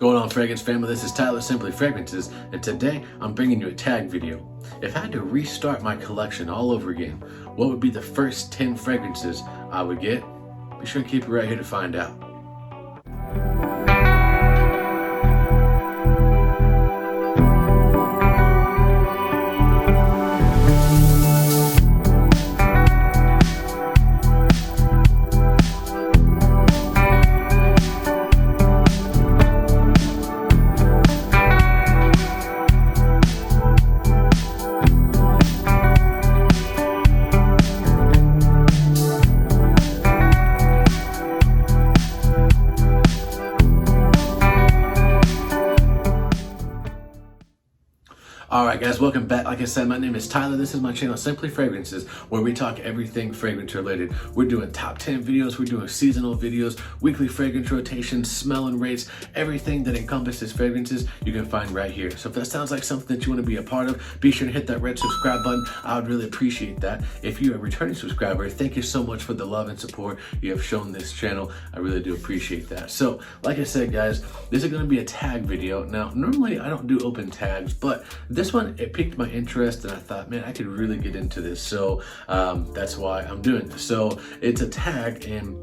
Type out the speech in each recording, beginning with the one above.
Going on, fragrance family, this is Tyler Simply Fragrances, and today I'm bringing you a tag video. If I had to restart my collection all over again, what would be the first 10 fragrances I would get? Be sure to keep it right here to find out. Alright guys, welcome back. Like I said, my name is Tyler. This is my channel, Simply Fragrances, where we talk everything fragrance related. We're doing top 10 videos, we're doing seasonal videos, weekly fragrance rotations, smell and rates, everything that encompasses fragrances you can find right here. So if that sounds like something that you want to be a part of, be sure to hit that red subscribe button. I would really appreciate that. If you're a returning subscriber, thank you so much for the love and support you have shown this channel. I really do appreciate that. So like I said guys, this is going to be a tag video. Now normally I don't do open tags, but this one, it piqued my interest and I thought, man, I could really get into this. So that's why I'm doing this. So it's a tag, and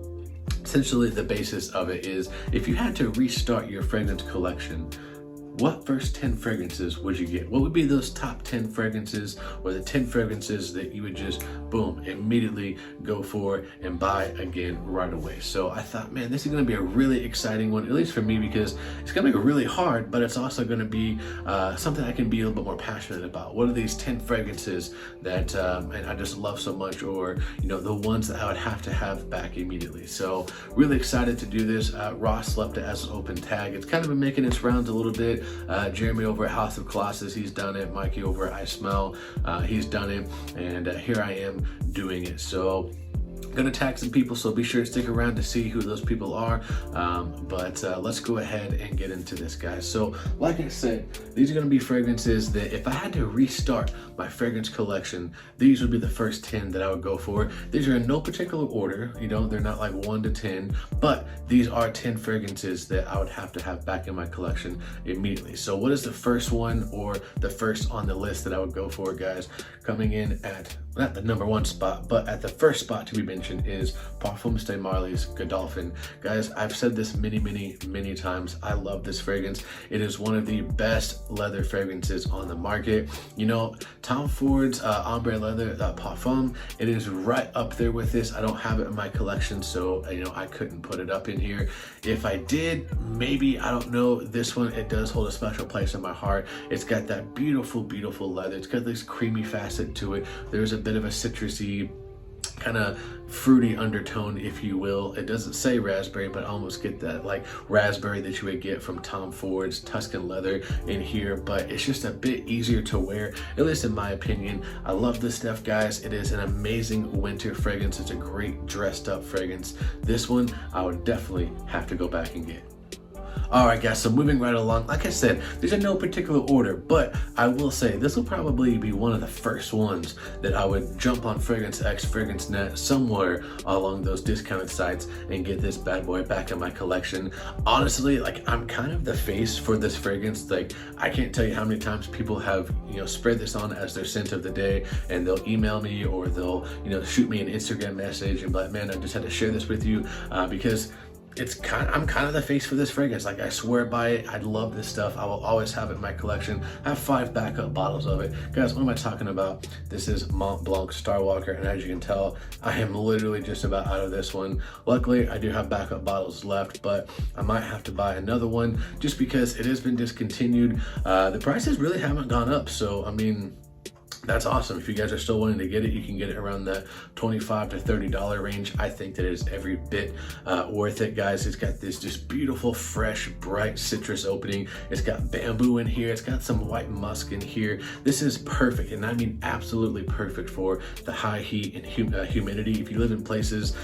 essentially the basis of it is if you had to restart your fragrance collection, what first 10 fragrances would you get? What would be those top 10 fragrances, or the 10 fragrances that you would just, boom, immediately go for and buy again right away? So I thought, man, this is gonna be a really exciting one, at least for me, because it's gonna be really hard, but it's also gonna be something I can be a little bit more passionate about. What are these 10 fragrances that and I just love so much, or you know, the ones that I would have to have back immediately? So really excited to do this. Ross left it as an open tag. It's kind of been making its rounds a little bit. Jeremy over at House of Colossus, he's done it. Mikey over at I Smell, he's done it. And here I am doing it. So gonna tag some people, so be sure to stick around to see who those people are. But let's go ahead and get into this, guys. So like I said, these are gonna be fragrances that if I had to restart my fragrance collection, these would be the first 10 that I would go for. These are in no particular order, you know, they're not like 1 to 10, but these are 10 fragrances that I would have to have back in my collection immediately. So what is the first one, or the first on the list that I would go for, guys? Coming in at, not the number 1 spot, but at the first spot to be mentioned is Parfums de Marly's Godolphin. Guys, I've said this many times. I love this fragrance. It is one of the best leather fragrances on the market. You know, Tom Ford's ombre leather, that Parfum, it is right up there with this. I don't have it in my collection, so you know, I couldn't put it up in here. If I did, maybe, I don't know. This one, it does hold a special place in my heart. It's got that beautiful leather. It's got this creamy facet to it. There's a bit of a citrusy, kind of fruity undertone, if you will. It doesn't say raspberry, but I almost get that like raspberry that you would get from Tom Ford's Tuscan leather in here, but it's just a bit easier to wear, at least in my opinion. I love this stuff, guys. It is an amazing winter fragrance. It's a great dressed up fragrance. This one I would definitely have to go back and get. Alright guys, so moving right along, like I said, these are no particular order, but I will say this will probably be one of the first ones that I would jump on Fragrance X, Fragrance Net, somewhere along those discounted sites and get this bad boy back in my collection. Honestly, like, I'm kind of the face for this fragrance. Like, I can't tell you how many times people have, you know, spread this on as their scent of the day, and they'll email me, or they'll, you know, shoot me an Instagram message and be like, man, I just had to share this with you because I'm kind of the face for this fragrance. Like, I swear by it. I love this stuff. I will always have it in my collection. I have 5 backup bottles of it. Guys, what am I talking about? This is Mont Blanc Starwalker, and as you can tell, I am literally just about out of this one. Luckily, I do have backup bottles left, but I might have to buy another one just because it has been discontinued. The prices really haven't gone up, so I mean, that's awesome. If you guys are still wanting to get it, you can get it around that $25 to $30 range. I think that it is every bit worth it, guys. It's got this just beautiful, fresh, bright citrus opening. It's got bamboo in here. It's got some white musk in here. This is perfect, and I mean absolutely perfect for the high heat and humidity. If you live in places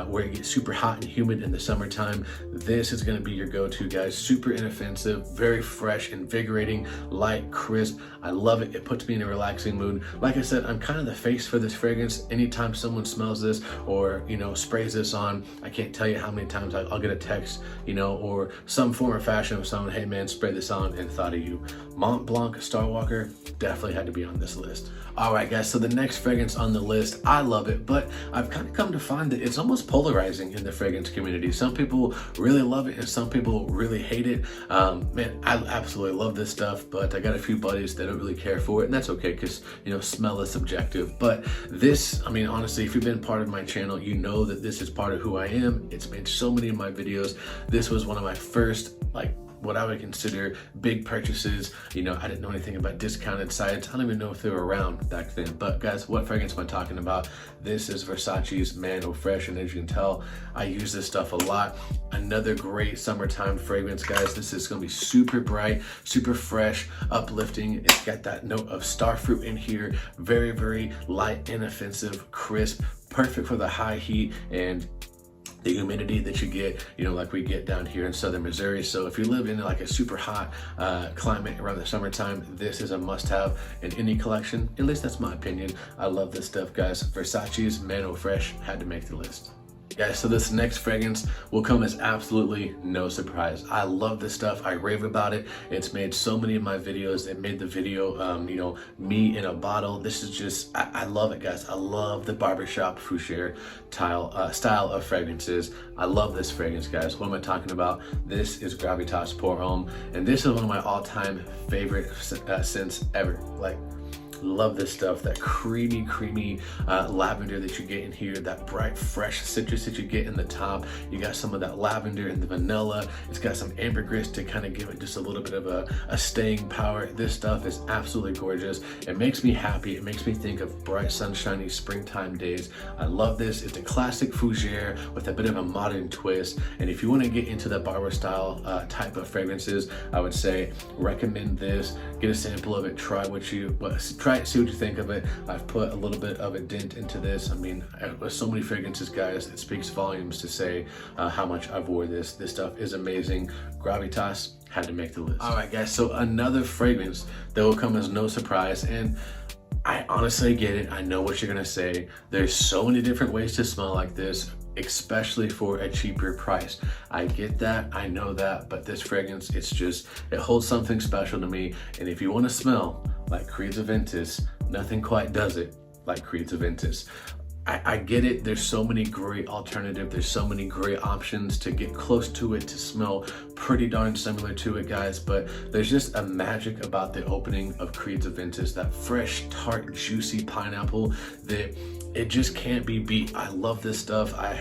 where it gets super hot and humid in the summertime, this is gonna be your go-to, guys. Super inoffensive, very fresh, invigorating, light, crisp. I love it. It puts me in a relaxing mood. And like I said, I'm kind of the face for this fragrance. Anytime someone smells this or, you know, sprays this on, I can't tell you how many times I'll get a text, you know, or some form or fashion of someone, hey man, spray this on, and thought of you. Mont Blanc Starwalker definitely had to be on this list. All right, guys, so the next fragrance on the list, I love it, but I've kind of come to find that it's almost polarizing in the fragrance community. Some people really love it and some people really hate it. Man, I absolutely love this stuff, but I got a few buddies that don't really care for it, and that's okay because, you know, smell is subjective. But this, I mean, honestly, if you've been part of my channel, you know that this is part of who I am. It's made so many of my videos. This was one of my first, like, what I would consider big purchases. You know, I didn't know anything about discounted sites. I don't even know if they were around back then. But guys, what fragrance am I talking about? This is Versace's Man Eau Fraiche, and as you can tell, I use this stuff a lot. Another great summertime fragrance, guys. This is gonna be super bright, super fresh, uplifting. It's got that note of starfruit in here. Very, very light, inoffensive, crisp, perfect for the high heat and the humidity that you get, you know, like we get down here in southern Missouri. So if you live in like a super hot climate around the summertime, this is a must-have in any collection. At least that's my opinion. I love this stuff, guys. Versace's Man Eau Fraiche had to make the list. Guys, so this next fragrance will come as absolutely no surprise. I love this stuff. I rave about it. It's made so many of my videos. It made the video, you know, me in a bottle. This is just, I love it, guys. I love the barbershop fougere style of fragrances. I love this fragrance, guys. What am I talking about? This is Gravitas Pour Homme, and this is one of my all-time favorite scents ever. Like, love this stuff. That creamy lavender that you get in here, that bright fresh citrus that you get in the top. You got some of that lavender and the vanilla. It's got some ambergris to kind of give it just a little bit of a staying power. This stuff is absolutely gorgeous. It makes me happy. It makes me think of bright sunshiny springtime days. I love this. It's a classic fougere with a bit of a modern twist, and if you want to get into the barber style type of fragrances, I would say recommend this. Get a sample of it, try it, see what you think of it. I've put a little bit of a dent into this. I mean, with so many fragrances, guys, it speaks volumes to say how much I've wore this. This stuff is amazing. Gravitas had to make the list. All right, guys, so another fragrance that will come as no surprise, and I honestly get it. I know what you're gonna say. There's so many different ways to smell like this, especially for a cheaper price. I get that, I know that, but this fragrance, it holds something special to me. And if you want to smell like Creed's Aventus, nothing quite does it like Creed's Aventus. I get it. There's so many great alternatives. There's so many great options to get close to it, to smell pretty darn similar to it, guys. But there's just a magic about the opening of Creed's Aventus, that fresh, tart, juicy pineapple that it just can't be beat. I love this stuff. I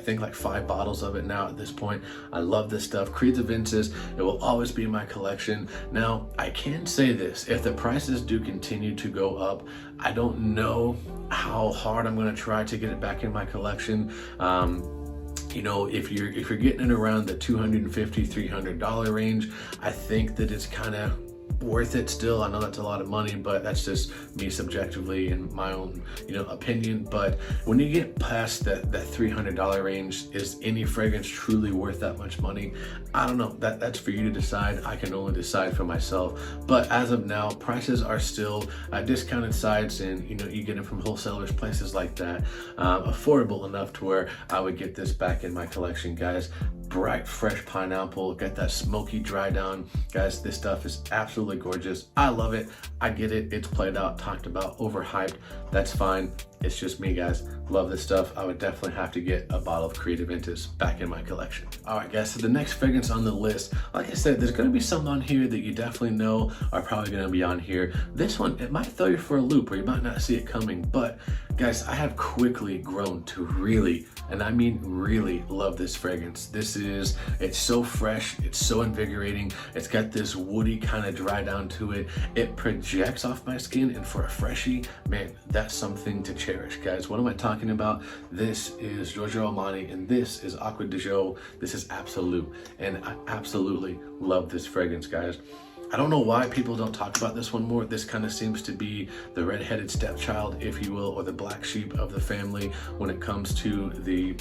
think like 5 bottles of it now at this point. I love this stuff. Creed's Aventus, it will always be in my collection. Now, I can say this, if the prices do continue to go up, I don't know how hard I'm gonna try to get it back in my collection. You know, if you're getting it around the $250, $300 range, I think that it's kind of worth it still. I know that's a lot of money, but that's just me subjectively in my own, you know, opinion. But when you get past that $300 range, is any fragrance truly worth that much money? I don't know. That's for you to decide. I can only decide for myself. But as of now, prices are still at discounted sites, and you know, you get it from wholesalers, places like that, affordable enough to where I would get this back in my collection, guys. Bright, fresh pineapple, got that smoky dry down. Guys, this stuff is absolutely gorgeous. I love it. I get it. It's played out, talked about, overhyped. That's fine. It's just me, guys. Love this stuff. I would definitely have to get a bottle of Creed Aventus back in my collection. All right, guys, so the next fragrance on the list, like I said, there's gonna be some on here that you definitely know are probably gonna be on here. This one, it might throw you for a loop, or you might not see it coming, but guys, I have quickly grown to really, and I mean really, love this fragrance. It's so fresh, it's so invigorating. It's got this woody kind of dry down to it. It projects off my skin, and for a freshie, man, that's something to cherish, guys. What am I talking about? This is Giorgio Armani, and this is Acqua di Gio. This is Absolute, and I absolutely love this fragrance, guys. I don't know why people don't talk about this one more. This kind of seems to be the red-headed stepchild, if you will, or the black sheep of the family when it comes to the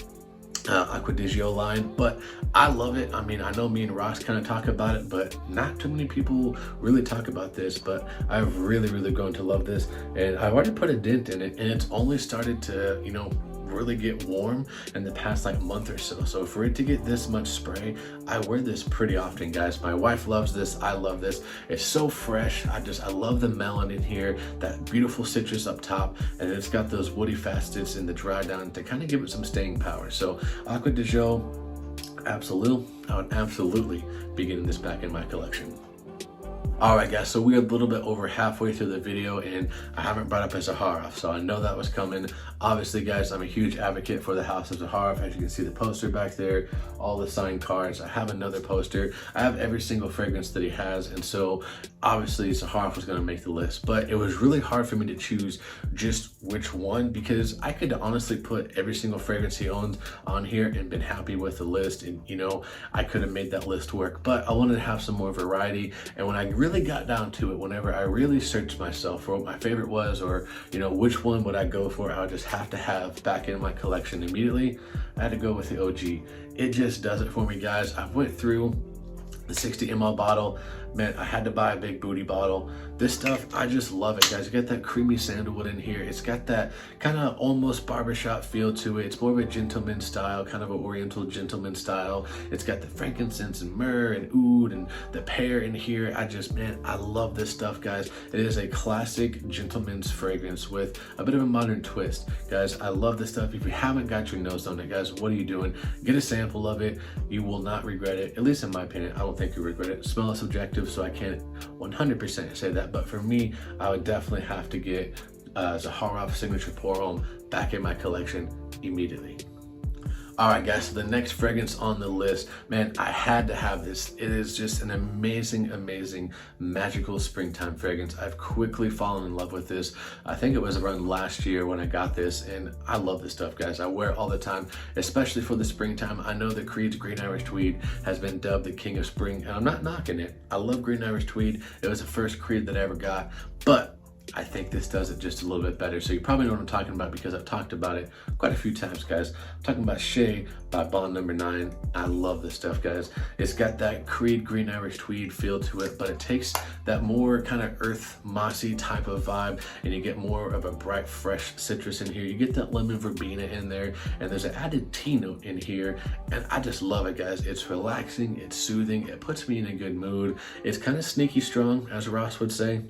Acqua di Gio line, but I love it. I mean, I know me and Ross kind of talk about it, but not too many people really talk about this, but I've really grown to love this, and I've already put a dent in it, and it's only started to, you know, really get warm in the past like month or so. So for it to get this much spray, I wear this pretty often, guys. My wife loves this. I love this. It's so fresh. I love the melon in here, that beautiful citrus up top, and it's got those woody facets in the dry down to kind of give it some staying power. So Acqua di Gio, absolute. I would absolutely be getting this back in my collection. Alright guys, so we're a little bit over halfway through the video and I haven't brought up a Zaharoff, so I know that was coming. Obviously guys, I'm a huge advocate for the house of Zaharoff. As you can see the poster back there, all the signed cards. I have another poster. I have every single fragrance that he has, and so obviously Zaharoff was going to make the list, but it was really hard for me to choose just which one, because I could honestly put every single fragrance he owns on here and been happy with the list, and you know, I could have made that list work, but I wanted to have some more variety. And when I really got down to it, whenever I really searched myself for what my favorite was, or you know, which one would I go for, I would just have to have back in my collection immediately, I had to go with the OG. It just does it for me, guys. I went through the 60 ml bottle. Man, I had to buy a big booty bottle. This stuff, I just love it, guys. You got that creamy sandalwood in here. It's got that kind of almost barbershop feel to it. It's more of a gentleman style, kind of an oriental gentleman style. It's got the frankincense and myrrh and oud and the pear in here. Man, I love this stuff, guys. It is a classic gentleman's fragrance with a bit of a modern twist. Guys, I love this stuff. If you haven't got your nose on it, guys, what are you doing? Get a sample of it. You will not regret it. At least in my opinion, I don't think you regret it. Smell is subjective, so I can't 100% say that, but for me, I would definitely have to get Zaharoff Signature Pour Homme back in my collection immediately. Alright guys, so the next fragrance on the list, man, I had to have this. It is just an amazing, magical springtime fragrance. I've quickly fallen in love with this. I think it was around last year when I got this, and I love this stuff, guys. I wear it all the time, especially for the springtime. I know that Creed's Green Irish Tweed has been dubbed the king of spring, and I'm not knocking it. I love Green Irish Tweed. It was the first Creed that I ever got, but I think this does it just a little bit better. So you probably know what I'm talking about because I've talked about it quite a few times, guys. I'm talking about Shea by Bond No. 9. I love this stuff, guys. It's got that Creed Green Irish Tweed feel to it, but it takes that more kind of earth mossy type of vibe, and you get more of a bright, fresh citrus in here. You get that lemon verbena in there, and there's an added tea note in here, and I just love it, guys. It's relaxing, it's soothing, it puts me in a good mood. It's kind of sneaky strong, as Ross would say.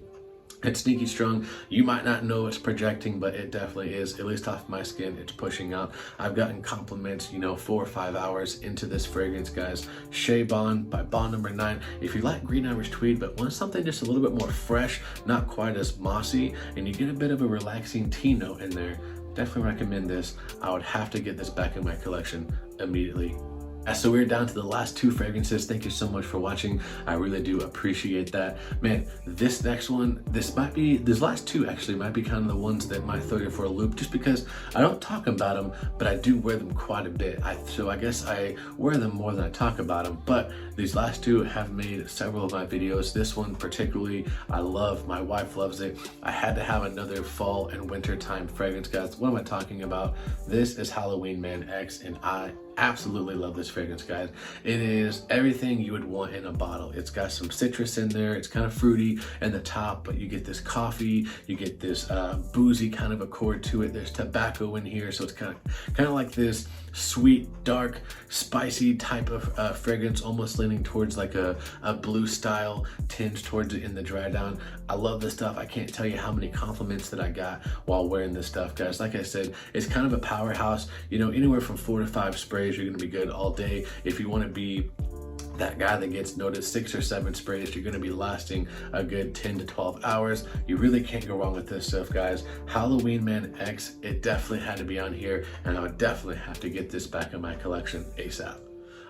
It's sneaky strong. You might not know it's projecting, but it definitely is. At least off my skin, it's pushing out. I've gotten compliments, you know, 4 or 5 hours into this fragrance, guys. Shea Bond by Bond No. 9. If you like Green Irish Tweed, but want something just a little bit more fresh, not quite as mossy, and you get a bit of a relaxing tea note in there, definitely recommend this. I would have to get this back in my collection immediately. So we're down to the last 2 fragrances. Thank you so much for watching. I really do appreciate that. Man, this next one, these last 2 actually might be kind of the ones that might throw you for a loop, just because I don't talk about them, but I do wear them quite a bit. So I guess I wear them more than I talk about them, but these last 2 have made several of my videos. This one particularly, I love. My wife loves it. I had to have another fall and winter time fragrance, guys. What am I talking about? This is Halloween Man X, and I absolutely love this fragrance, guys. It is everything you would want in a bottle. It's got some citrus in there. It's kind of fruity in the top, but you get this coffee, you get this boozy kind of accord to it. There's tobacco in here, so it's kind of like this sweet, dark, spicy type of fragrance, almost leaning towards like a blue style tinge towards it in the dry down. I love this stuff. I can't tell you how many compliments that I got while wearing this stuff, guys. Like I said, it's kind of a powerhouse. You know, anywhere from 4 to 5 sprays, you're gonna be good all day. If you wanna be that guy that gets noticed 6 or 7 sprays, you're gonna be lasting a good 10 to 12 hours. You really can't go wrong with this stuff, guys. Halloween Man X, it definitely had to be on here, and I would definitely have to get this back in my collection ASAP.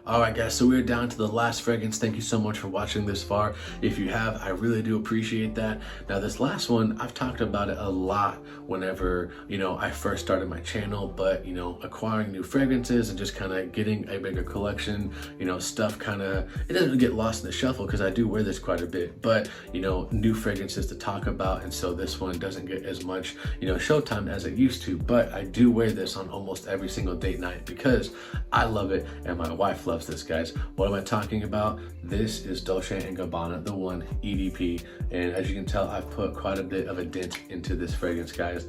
All right, guys, so we're down to the last fragrance. Thank you so much for watching this far. If you have, I really do appreciate that. Now, this last one, I've talked about it a lot whenever, I first started my channel, but, acquiring new fragrances and just kind of getting a bigger collection, stuff it doesn't get lost in the shuffle because I do wear this quite a bit, but, new fragrances to talk about. And so this one doesn't get as much, showtime as it used to, but I do wear this on almost every single date night because I love it and my wife loves this, guys. What am I talking about? This is Dolce & Gabbana, the one EDP. And as you can tell, I've put quite a bit of a dent into this fragrance, guys.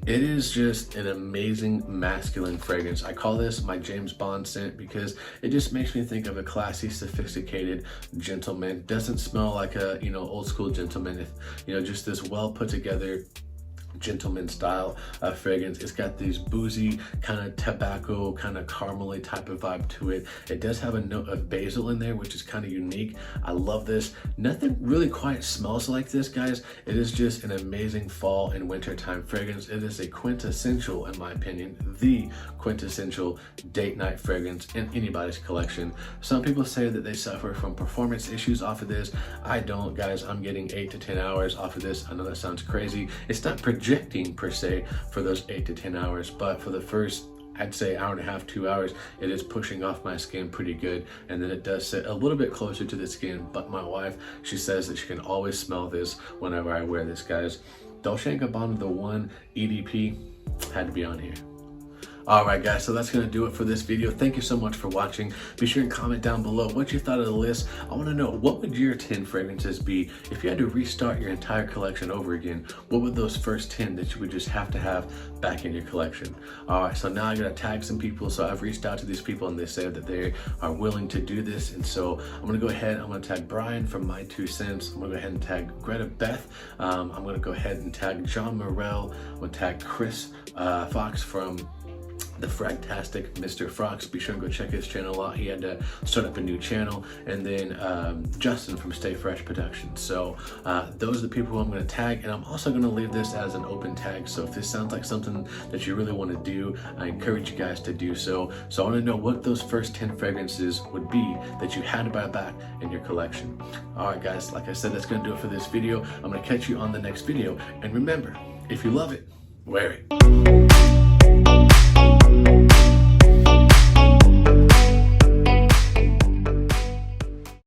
It is just an amazing masculine fragrance. I call this my James Bond scent because it just makes me think of a classy, sophisticated gentleman. Doesn't smell like a, old school gentleman. Just this well put together gentleman style fragrance. It's got these boozy kind of tobacco, kind of caramely type of vibe to it. It does have a note of basil in there, which is kind of unique. I love this. Nothing really quite smells like this, guys. It is just an amazing fall and wintertime fragrance. It is a quintessential, in my opinion, the quintessential date night fragrance in anybody's collection. Some people say that they suffer from performance issues off of this. I don't, guys. I'm getting 8 to 10 hours off of this. I know that sounds crazy. It's not projecting per se for those 8 to 10 hours, but for the first, I'd say, hour and a half, 2 hours, it is pushing off my skin pretty good, and then it does sit a little bit closer to the skin. But my wife, she says that she can always smell this whenever I wear this, guys. Dolce & Gabbana, the one EDP, had to be on here. All right, guys, so that's going to do it for this video. Thank you so much for watching. Be sure and comment down below what you thought of the list. I want to know, what would your 10 fragrances be if you had to restart your entire collection over again? What would those first 10 that you would just have to have back in your collection? All right, so now I got to tag some people. So I've reached out to these people and they said that they are willing to do this. And so I'm going to go ahead. I'm going to tag Brian from My Two Cents. I'm going to go ahead and tag Greta Beth. I'm going to go ahead and tag John Murrell. I'm going to tag Chris Fox from the Fragtastic Mr. Frox. Be sure and go check his channel out. He had to start up a new channel. And then Justin from Stay Fresh Productions. So those are the people who I'm going to tag, and I'm also going to leave this as an open tag. So if this sounds like something that you really want to do, I encourage you guys to do so. So I want to know what those first 10 fragrances would be that you had to buy back in your collection. All right, guys, like I said, that's going to do it for this video. I'm going to catch you on the next video. And remember, if you love it, wear it.